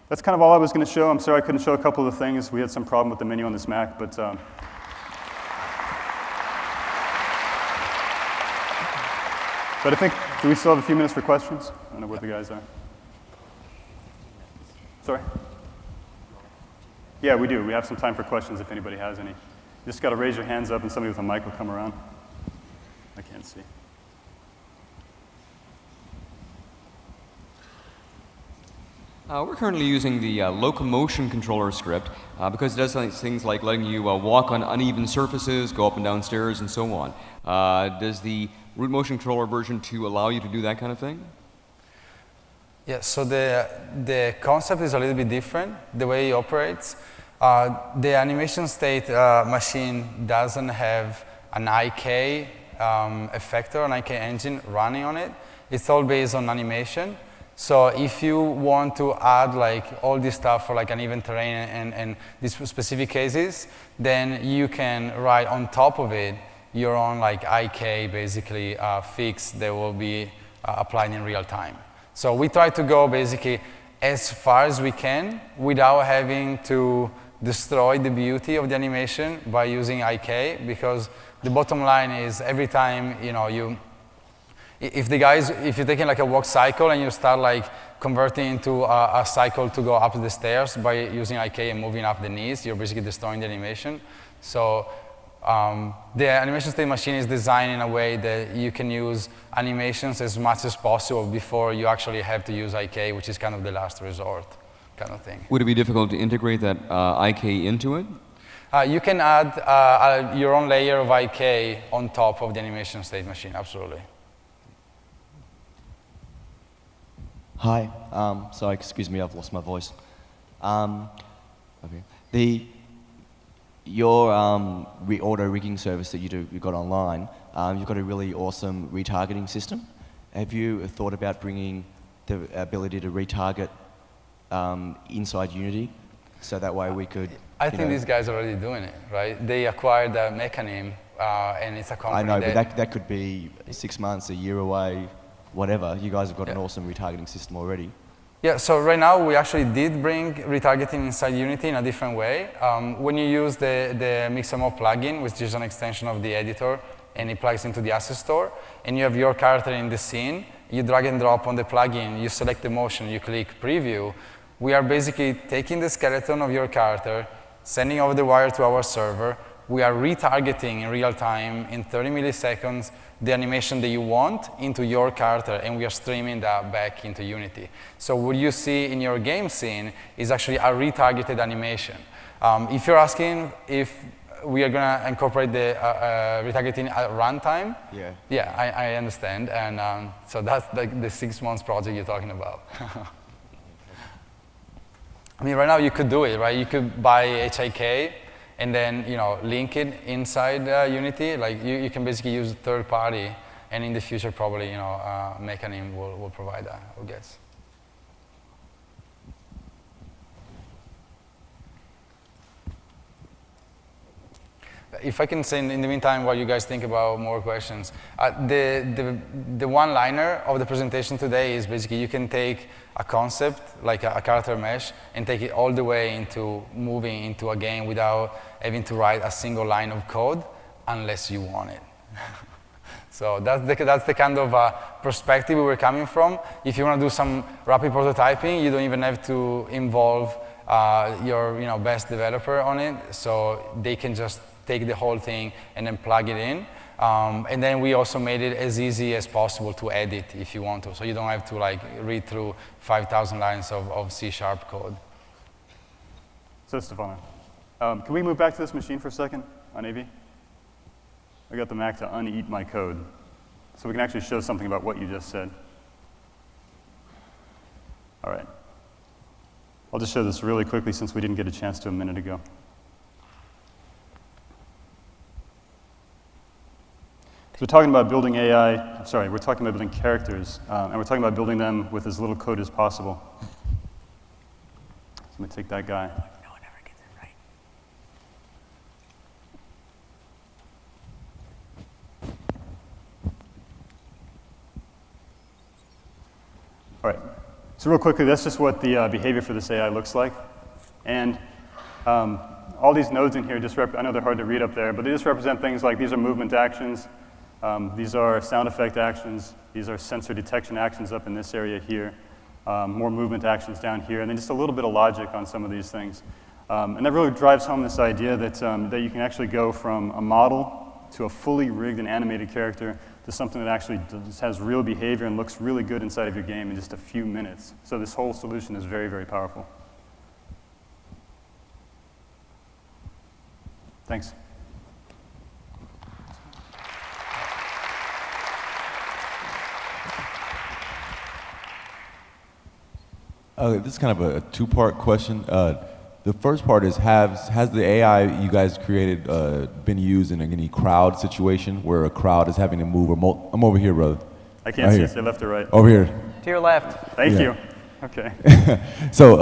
that's kind of all I was going to show. I'm sorry I couldn't show a couple of the things. We had some problem with the menu on this Mac, but I think, do we still have a few minutes for questions? I don't know where the guys are. Sorry? Yeah, we do. We have some time for questions if anybody has any. You just got to raise your hands up and somebody with a mic will come around. I can't see. We're currently using the locomotion controller script because it does things like letting you walk on uneven surfaces, go up and down stairs, and so on. Does the root motion controller version 2 allow you to do that kind of thing? Yeah, so the concept is a little bit different, the way it operates. The animation state machine doesn't have an IK effector, an IK engine running on it. It's all based on animation. So if you want to add like all this stuff for like an even terrain and these specific cases, then you can write on top of it your own like IK basically fix that will be applied in real time. So we try to go basically as far as we can without having to destroy the beauty of the animation by using IK, because the bottom line is every time if you're taking like a walk cycle and you start like converting into a cycle to go up the stairs by using IK and moving up the knees, you're basically destroying the animation. So the animation state machine is designed in a way that you can use animations as much as possible before you actually have to use IK, which is kind of the last resort kind of thing. Would it be difficult to integrate that IK into it? You can add your own layer of IK on top of the animation state machine, absolutely. Hi, sorry, excuse me, I've lost my voice. Okay. Your auto rigging service that you've got online, you've got a really awesome retargeting system. Have you thought about bringing the ability to retarget inside Unity, so that way we could? I think these guys are already doing it, right? They acquired Mechanim, and it's a company. I know, but that could be 6 months, a year away. Whatever, you guys have got an awesome retargeting system already. Yeah, so right now we actually did bring retargeting inside Unity in a different way. When you use the Mixamo plugin, which is an extension of the editor, and it plugs into the asset store, and you have your character in the scene, you drag and drop on the plugin, you select the motion, you click preview. We are basically taking the skeleton of your character, sending over the wire to our server. We are retargeting in real time in 30 milliseconds the animation that you want into your character, and we are streaming that back into Unity. So what you see in your game scene is actually a retargeted animation. If you're asking if we are going to incorporate the retargeting at runtime, yeah, I understand. And so that's like the 6 months project you're talking about. I mean, right now you could do it, right? You could buy HIK, and then link it inside Unity. Like you can basically use a third party, and in the future probably Mechanim will provide that, I would guess. If I can say in the meantime while you guys think about more questions, the one-liner of the presentation today is basically you can take a concept like a character mesh and take it all the way into moving into a game without having to write a single line of code unless you want it. So that's the kind of perspective we were coming from. If you want to do some rapid prototyping, you don't even have to involve your best developer on it, so they can just take the whole thing and then plug it in. And then we also made it as easy as possible to edit if you want to, so you don't have to like read through 5,000 lines of C# code. So Stefano, can we move back to this machine for a second on AV? I got the Mac to uneat my code, so we can actually show something about what you just said. All right. I'll just show this really quickly since we didn't get a chance to a minute ago. So we're talking about building AI, sorry, we're talking about building characters, and we're talking about building them with as little code as possible. So I'm going to take that guy. No one ever gets it right. All right, so real quickly, that's just what the behavior for this AI looks like. And all these nodes in here just I know they're hard to read up there, but they just represent things like these are movement actions. These are sound effect actions. These are sensor detection actions up in this area here. More movement actions down here, and then just a little bit of logic on some of these things. And that really drives home this idea that, that you can actually go from a model to a fully rigged and animated character to something that actually has real behavior and looks really good inside of your game in just a few minutes. So this whole solution is very, very powerful. Thanks. This is kind of a two-part question. The first part is, has the AI you guys created been used in any crowd situation where a crowd is having to move? I'm over here, brother. I can't see, say left or right. Over here. To your left. Thank Yeah. you. Okay. So,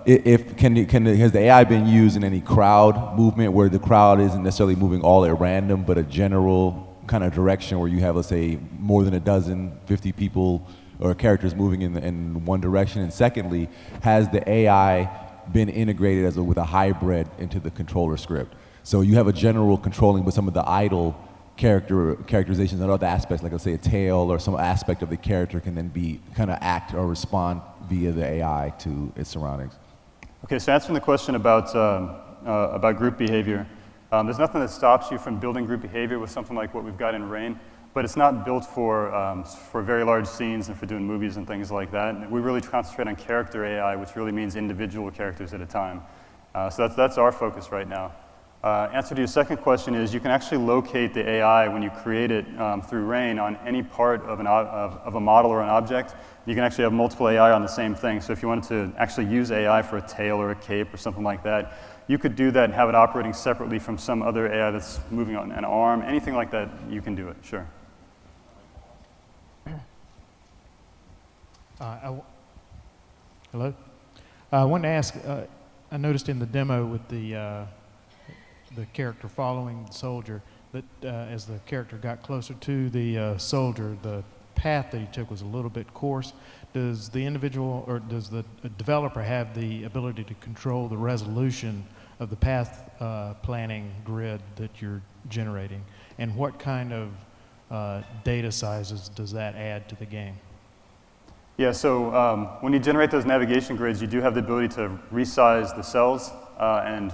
has the AI been used in any crowd movement where the crowd isn't necessarily moving all at random, but a general kind of direction where you have, let's say, more than a dozen, 50 people or characters moving in one direction? And secondly, has the AI been integrated with a hybrid into the controller script? So you have a general controlling, but some of the idle characterizations and other aspects, like let's say a tail or some aspect of the character, can then be kind of act or respond via the AI to its surroundings. Okay, so answering the question about group behavior, there's nothing that stops you from building group behavior with something like what we've got in Rain, but it's not built for very large scenes and for doing movies and things like that. We really concentrate on character AI, which really means individual characters at a time. So that's our focus right now. Answer to your second question is you can actually locate the AI when you create it through Rain on any part of a model or an object. You can actually have multiple AI on the same thing. So if you wanted to actually use AI for a tail or a cape or something like that, you could do that and have it operating separately from some other AI that's moving on an arm. Anything like that, you can do it, sure. Hello? I wanted to ask, I noticed in the demo with the character following the soldier that as the character got closer to the soldier, the path that he took was a little bit coarse. Does the individual or does the developer have the ability to control the resolution of the path planning grid that you're generating? And what kind of data sizes does that add to the game? Yeah, so when you generate those navigation grids, you do have the ability to resize the cells and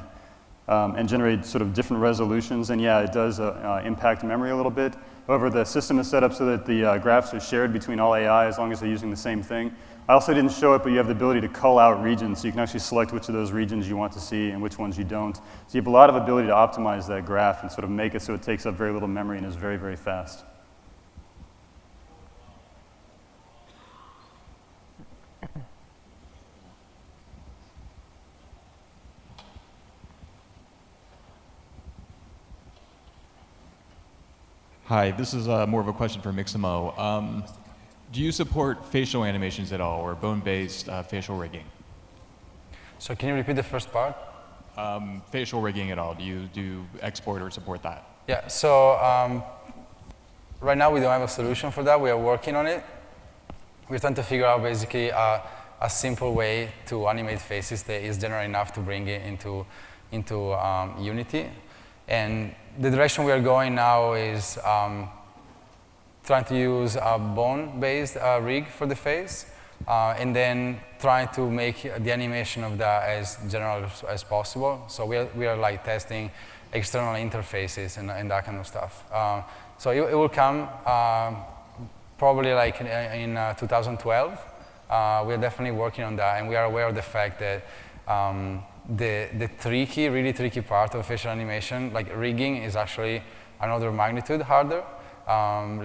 generate sort of different resolutions. And yeah, it does impact memory a little bit. However, the system is set up so that the graphs are shared between all AI as long as they're using the same thing. I also didn't show it, but you have the ability to cull out regions, so you can actually select which of those regions you want to see and which ones you don't. So you have a lot of ability to optimize that graph and sort of make it so it takes up very little memory and is very, very fast. Hi, this is more of a question for Mixamo. Do you support facial animations at all, or bone-based facial rigging? So can you repeat the first part? Facial rigging at all? Do you export or support that? Yeah, so right now we don't have a solution for that. We are working on it. We're trying to figure out basically a simple way to animate faces that is general enough to bring it into Unity. And the direction we are going now is trying to use a bone-based rig for the face, and then trying to make the animation of that as general as possible. So we are like testing external interfaces and that kind of stuff. So it will come probably like in 2012. We are definitely working on that, and we are aware of the fact that the really tricky part of facial animation, like rigging, is actually another magnitude harder.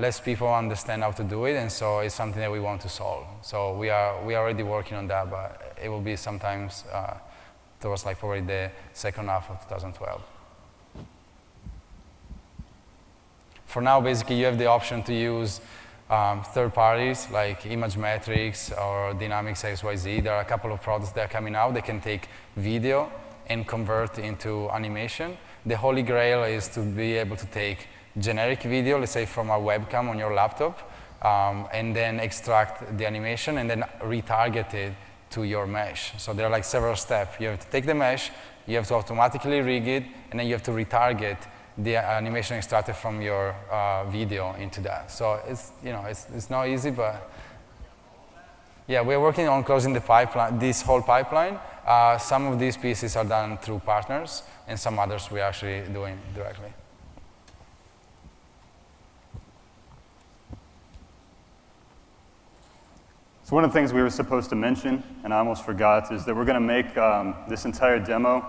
Less people understand how to do it, and so it's something that we want to solve. So we are already working on that, but it will be sometimes towards like probably the second half of 2012. For now, basically, you have the option to use third parties like Image Metrics or Dynamics XYZ. There are a couple of products that are coming out that can take video and convert into animation. The holy grail is to be able to take generic video, let's say from a webcam on your laptop, and then extract the animation and then retarget it to your mesh. So there are like several steps. You have to take the mesh, you have to automatically rig it, and then you have to retarget the animation extracted from your video into that. So it's, you know, it's not easy, but Yeah, we're working on closing the pipeline, this whole pipeline. Some of these pieces are done through partners, and some others we're actually doing directly. So one of the things we were supposed to mention, and I almost forgot, is that we're going to make this entire demo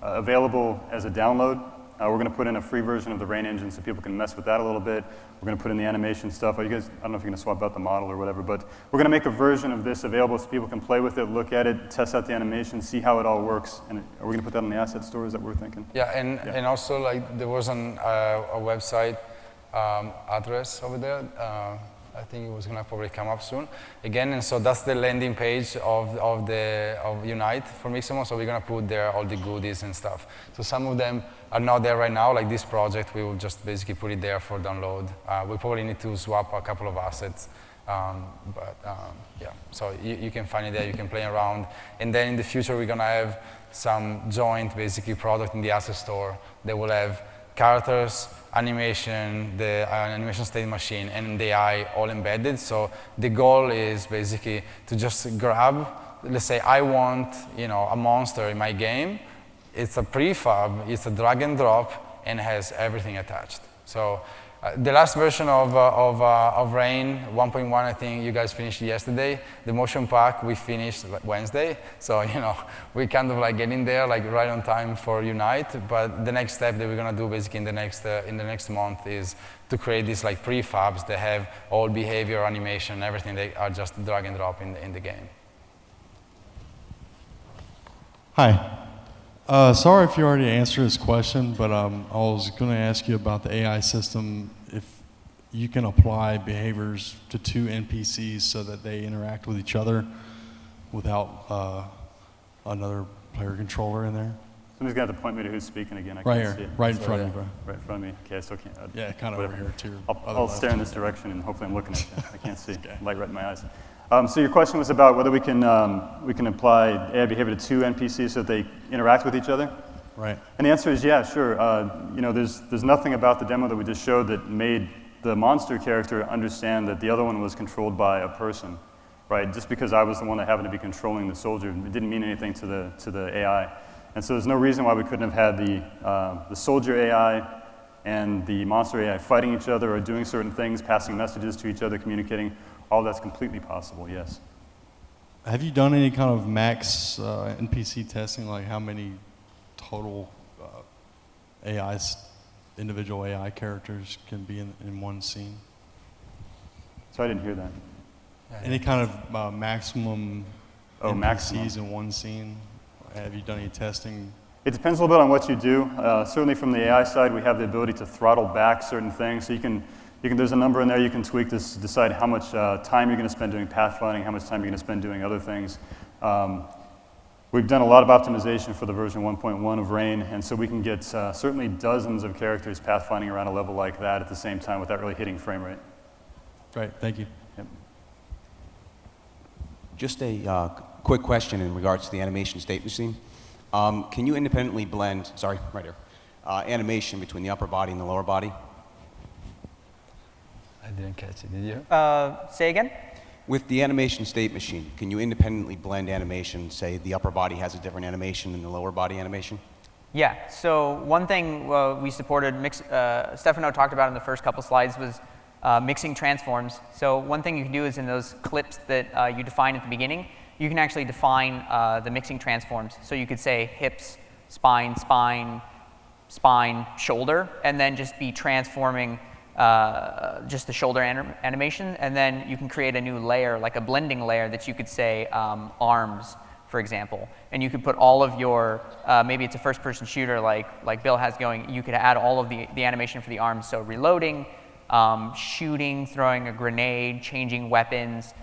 available as a download. We're going to put in a free version of the Rain engine so people can mess with that a little bit. We're going to put in the animation stuff. You guys, I don't know if you're going to swap out the model or whatever, but we're going to make a version of this available so people can play with it, look at it, test out the animation, see how it all works. And are we going to put that on the asset store? Is that what we're thinking? Yeah, and also like there was a website address over there. I think it was going to probably come up soon again, and so that's the landing page of Unite for Mixamo. So we're going to put there all the goodies and stuff. So some of them are not there right now, like this project. We will just basically put it there for download. We probably need to swap a couple of assets, yeah. So you can find it there. You can play around, and then in the future we're going to have some joint basically product in the asset store that will have characters, animation, the animation state machine, and the AI all embedded. So the goal is basically to just grab, let's say I want, a monster in my game. It's a prefab, it's a drag and drop, and has everything attached. So the last version of Rain 1.1, I think you guys finished yesterday. The motion pack we finished Wednesday. So we kind of like getting there like right on time for Unite. But the next step that we're gonna do basically in the next month is to create these like prefabs that have all behavior, animation, everything. They are just drag and drop in the game. Hi. Sorry if you already answered this question, but I was going to ask you about the AI system, if you can apply behaviors to two NPCs so that they interact with each other without another player controller in there. Somebody's going to have to point me to who's speaking again. I Right can't here, see it. right in front of you, bro. Right in front of me. Okay, I still can't. Yeah, kind of over here too. I'll stare in this direction and hopefully I'm looking at you. I can't see. Okay. Light right in my eyes. So your question was about whether we can apply AI behavior to two NPCs so that they interact with each other? Right. And the answer is yeah, sure. There's nothing about the demo that we just showed that made the monster character understand that the other one was controlled by a person, right? Just because I was the one that happened to be controlling the soldier, it didn't mean anything to the AI. And so there's no reason why we couldn't have had the soldier AI and the monster AI fighting each other or doing certain things, passing messages to each other, communicating. All that's completely possible, yes. Have you done any kind of max NPC testing, like how many total individual AI characters can be in one scene? So I didn't hear that. Any kind of maximum NPCs maximum. in one scene? Have you done any testing? It depends a little bit on what you do. Certainly from the AI side, we have the ability to throttle back certain things. So there's a number in there you can tweak to decide how much time you're going to spend doing pathfinding, how much time you're going to spend doing other things. We've done a lot of optimization for the version 1.1 of Rain, and so we can get certainly dozens of characters pathfinding around a level like that at the same time without really hitting frame rate. Great, thank you. Yep. Just a quick question in regards to the animation state machine. Can you independently blend, animation between the upper body and the lower body? I didn't catch it, did you? Say again? With the animation state machine, can you independently blend animation, say the upper body has a different animation than the lower body animation? Yeah, so one thing we supported, Stefano talked about in the first couple slides, was mixing transforms. So one thing you can do is in those clips that you define at the beginning, you can actually define the mixing transforms. So you could say hips, spine, spine, spine, shoulder, and then just be transforming just the shoulder animation, and then you can create a new layer, like a blending layer that you could say arms, for example. And you could put all of your, maybe it's a first-person shooter like Bill has going, you could add all of the animation for the arms, so reloading, shooting, throwing a grenade, changing weapons.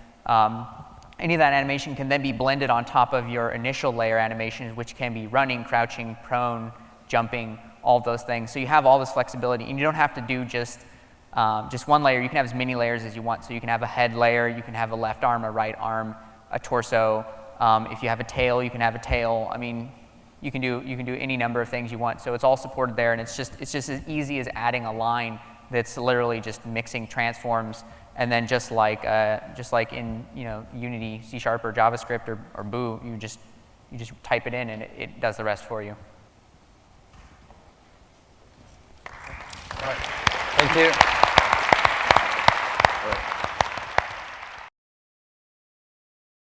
Any of that animation can then be blended on top of your initial layer animations, which can be running, crouching, prone, jumping, all of those things. So you have all this flexibility, and you don't have to do just one layer. You can have as many layers as you want. So you can have a head layer, you can have a left arm, a right arm, a torso. If you have a tail, you can have a tail. I mean, you can do any number of things you want. So it's all supported there, and it's just as easy as adding a line that's literally just mixing transforms, and then just like in Unity, C# or JavaScript or Boo, you just type it in and it does the rest for you. Thank you.